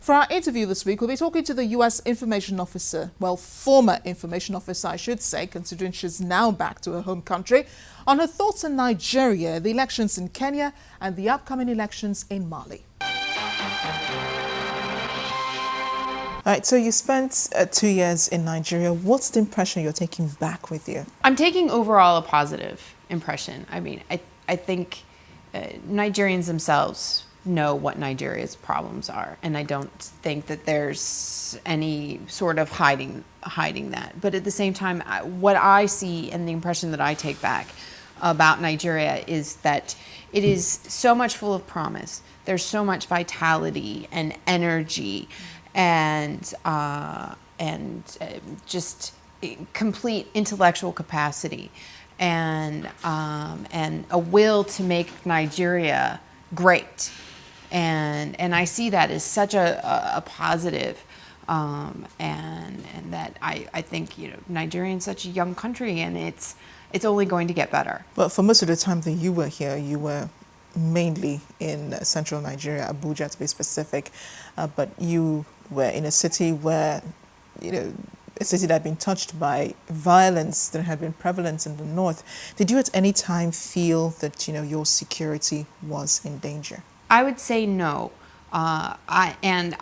For our interview this week, we'll be talking to the U.S. information officer, well, former information officer, I should say, considering she's now back to her home country, on her thoughts on Nigeria, the elections in Kenya, and the upcoming elections in Mali. All right, so you spent 2 years in Nigeria. What's the impression you're taking back with you? I'm taking overall a positive impression. I mean, I think Nigerians themselves know what Nigeria's problems are, and I don't think that there's any sort of hiding that. But at the same time, what I see and the impression that I take back about Nigeria is that it is so much full of promise. There's so much vitality and energy and just complete intellectual capacity and a will to make Nigeria great. And I see that as such a positive, and that I think, you know, Nigeria is such a young country, and it's only going to get better. Well, for most of the time that you were here, you were mainly in central Nigeria, Abuja to be specific, but you were in a city where, you know, a city that had been touched by violence that had been prevalent in the north. Did you at any time feel that, you know, your security was in danger? I would say no. I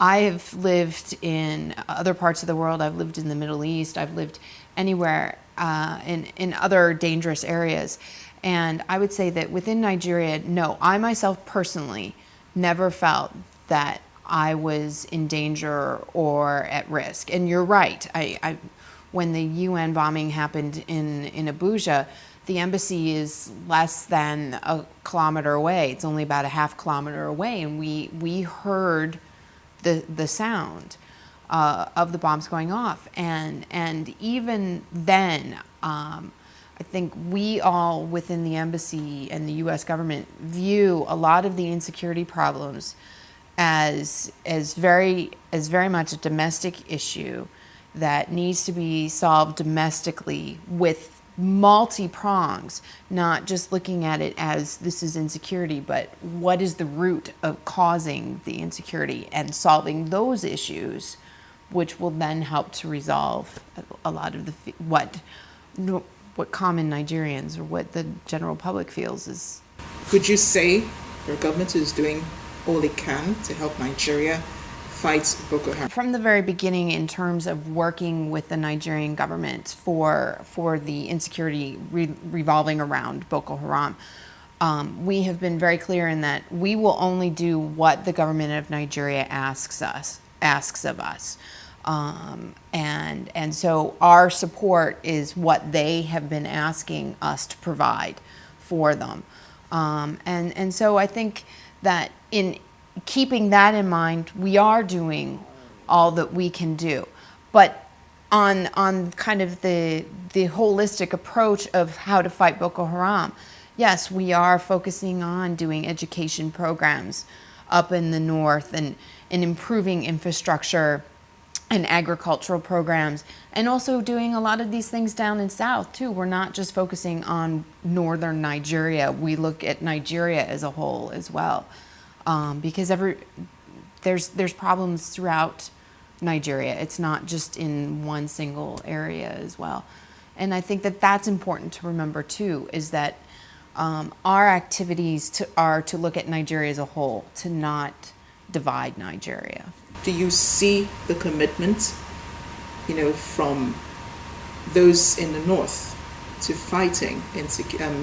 have lived in other parts of the world. I've lived in the Middle East. I've lived anywhere in other dangerous areas. And I would say that within Nigeria, no, I myself personally never felt that I was in danger or at risk. And you're right. When the UN bombing happened in Abuja, the embassy is less than a kilometer away. It's only about a half kilometer away, and we heard the sound of the bombs going off. And even then, I think we all within the embassy and the U.S. government view a lot of the insecurity problems as very much a domestic issue that needs to be solved domestically with multi-prongs, not just looking at it as this is insecurity, but what is the root of causing the insecurity, and solving those issues, which will then help to resolve a lot of what common Nigerians or what the general public feels is. Would you say your government is doing all it can to help Nigeria fight Boko Haram? From the very beginning, in terms of working with the Nigerian government for the insecurity revolving around Boko Haram, we have been very clear in that we will only do what the government of Nigeria asks of us. And so our support is what they have been asking us to provide for them. And so I think that in keeping that in mind, we are doing all that we can do. But on kind of the holistic approach of how to fight Boko Haram, yes, we are focusing on doing education programs up in the north and improving infrastructure and agricultural programs, and also doing a lot of these things down in south too. We're not just focusing on northern Nigeria. We look at Nigeria as a whole as well, because there's problems throughout Nigeria. It's not just in one single area as well. And I think that that's important to remember too, is that our activities are to look at Nigeria as a whole, to not divide Nigeria. Do you see the commitment, you know, from those in the north to fighting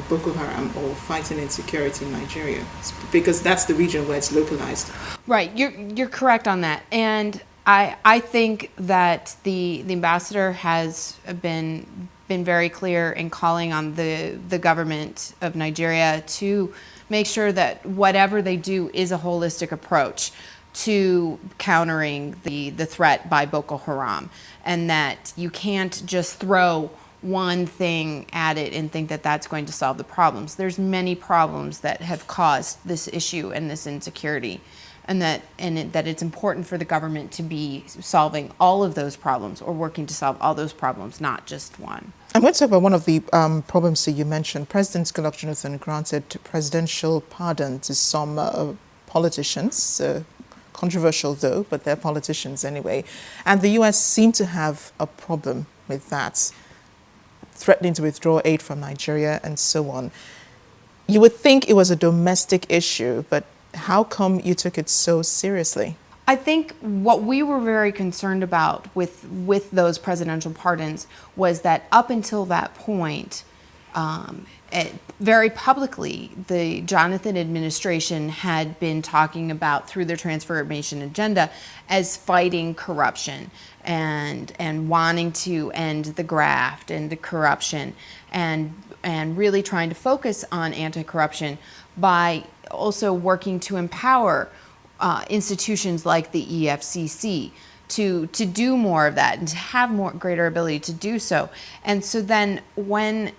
Boko Haram or fighting insecurity in Nigeria? Because that's the region where it's localized. Right, you're correct on that. And I think that the ambassador has been very clear in calling on the government of Nigeria to make sure that whatever they do is a holistic approach to countering the threat by Boko Haram, and that you can't just throw one thing at it and think that that's going to solve the problems. There's many problems that have caused this issue and this insecurity, and that it's important for the government to be solving all of those problems, or working to solve all those problems, not just one. I'm going to talk about one of the problems that you mentioned. President Goodluck Jonathan granted presidential pardon to some politicians, controversial though, but they're politicians anyway. And the US seemed to have a problem with that, threatening to withdraw aid from Nigeria and so on. You would think it was a domestic issue, but how come you took it so seriously? I think what we were very concerned about with those presidential pardons was that up until that point, very publicly, the Jonathan administration had been talking about, through their transformation agenda, as fighting corruption and wanting to end the graft and the corruption and really trying to focus on anti-corruption by also working to empower institutions like the EFCC to do more of that and to have greater ability to do so. And so then when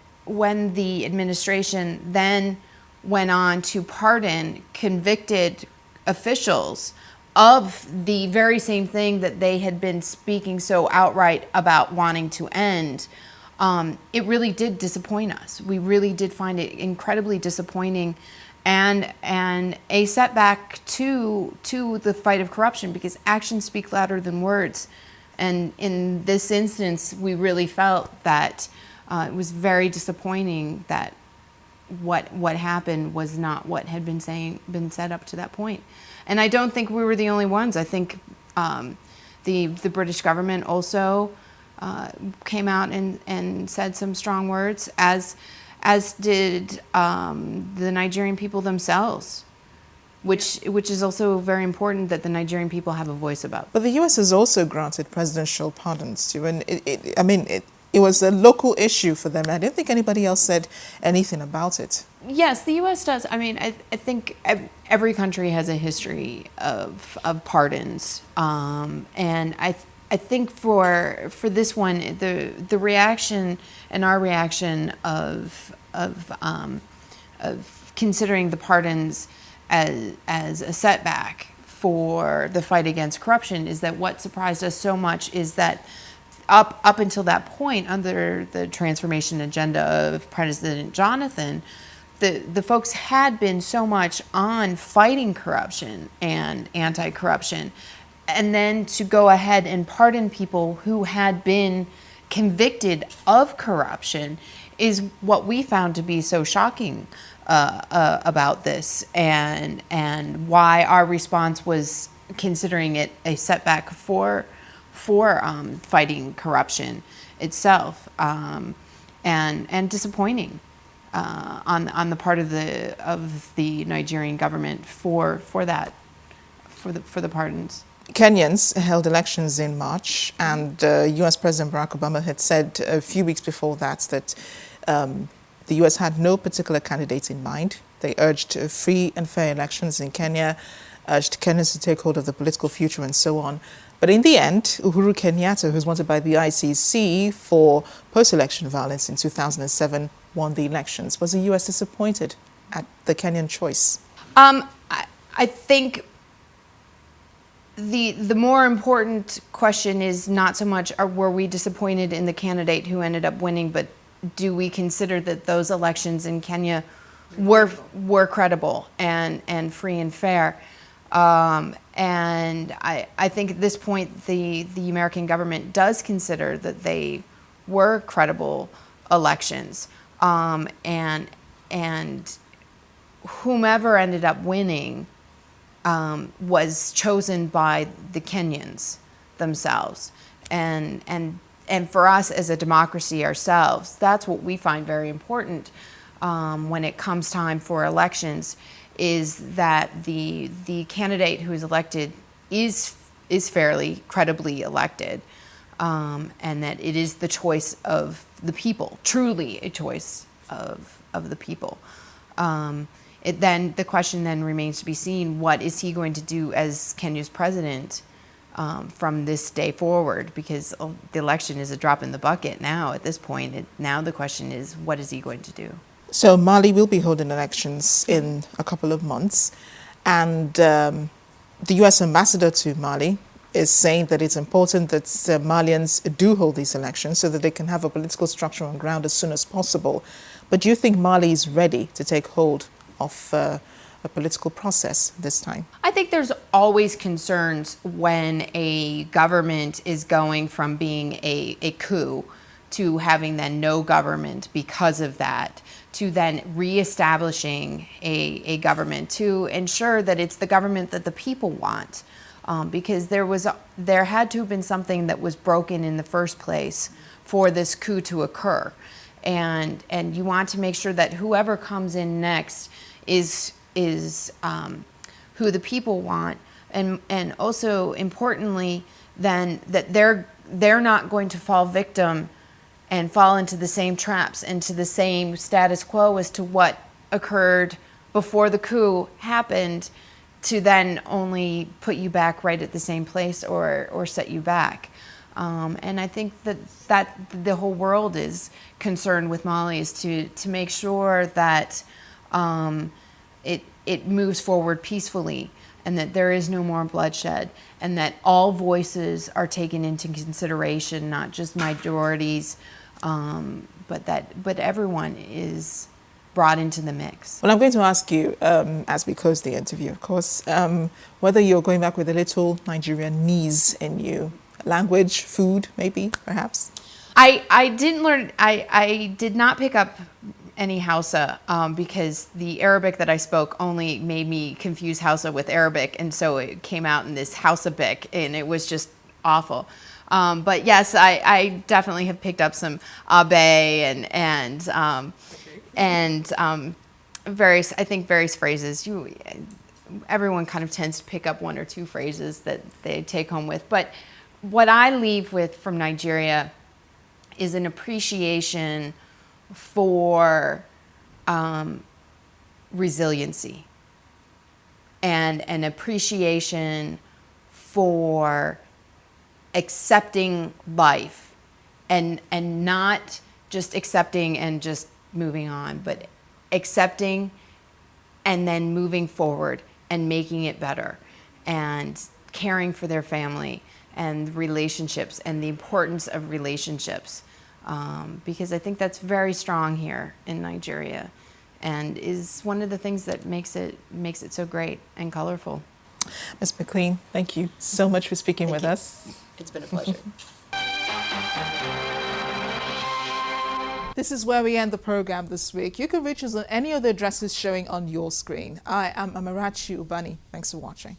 the administration then went on to pardon convicted officials of the very same thing that they had been speaking so outright about wanting to end, it really did disappoint us. We really did find it incredibly disappointing and a setback to the fight of corruption, because actions speak louder than words. And in this instance, we really felt that it was very disappointing that what happened was not what had been said up to that point. And I don't think we were the only ones. I think the British government also came out and said some strong words, as did the Nigerian people themselves, which is also very important that the Nigerian people have a voice about. But the U.S. has also granted presidential pardons too, and it was a local issue for them. I don't think anybody else said anything about it. Yes, the U.S. does. I mean, I think every country has a history of pardons, and I think for this one, the reaction and our reaction of considering the pardons as a setback for the fight against corruption is that what surprised us so much is that up until that point, under the transformation agenda of President Jonathan, the folks had been so much on fighting corruption and anti-corruption, and then to go ahead and pardon people who had been convicted of corruption is what we found to be so shocking about this, and why our response was considering it a setback for fighting corruption itself, and disappointing on the part of the Nigerian government for the pardons. Kenyans held elections in March, and U.S. President Barack Obama had said a few weeks before that the U.S. had no particular candidate in mind. They urged free and fair elections in Kenya, urged Kenyans to take hold of the political future and so on. But in the end, Uhuru Kenyatta, who's wanted by the ICC for post-election violence in 2007, won the elections. Was the U.S. disappointed at the Kenyan choice? I think the more important question is not so much were we disappointed in the candidate who ended up winning, but do we consider that those elections in Kenya were credible and free and fair? And I think at this point the American government does consider that they were credible elections, and whomever ended up winning was chosen by the Kenyans themselves, and for us as a democracy ourselves, that's what we find very important when it comes time for elections, is that the candidate who is elected is fairly, credibly elected, and that it is the choice of the people, truly a choice of the people. Then the question then remains to be seen: what is he going to do as Kenya's president from this day forward? Because the election is a drop in the bucket now. At this point, now the question is, what is he going to do? So Mali will be holding elections in a couple of months, and the U.S. ambassador to Mali is saying that it's important that Malians do hold these elections so that they can have a political structure on ground as soon as possible. But do you think Mali is ready to take hold of a a political process this time? I think there's always concerns when a government is going from being a coup to having then no government because of that, to then reestablishing a government to ensure that it's the government that the people want. Because there had to have been something that was broken in the first place for this coup to occur. And you want to make sure that whoever comes in next is who the people want, and also importantly then that they're not going to fall victim and fall into the same traps, into the same status quo as to what occurred before the coup happened, to then only put you back right at the same place or set you back. And I think that the whole world is concerned with Mali, is to make sure that it moves forward peacefully, and that there is no more bloodshed, and that all voices are taken into consideration, not just minorities, but everyone is brought into the mix. Well, I'm going to ask you, as we close the interview, of course, whether you're going back with a little Nigerian knees in you, language, food, maybe, perhaps? I didn't learn, I did not pick up any Hausa because the Arabic that I spoke only made me confuse Hausa with Arabic, and so it came out in this Hausa-bic, and it was just awful. But yes, I definitely have picked up some abe and various phrases. Everyone kind of tends to pick up one or two phrases that they take home with. But what I leave with from Nigeria is an appreciation for resiliency, and an appreciation for accepting life, and not just accepting and just moving on, but accepting and then moving forward and making it better, and caring for their family and relationships, and the importance of relationships, because I think that's very strong here in Nigeria, and is one of the things that makes it so great and colorful. Ms. Maclean, thank you so much for speaking with us. It's been a pleasure. This is where we end the program this week. You can reach us on any of the addresses showing on your screen. I am Amarachi Ubani. Thanks for watching.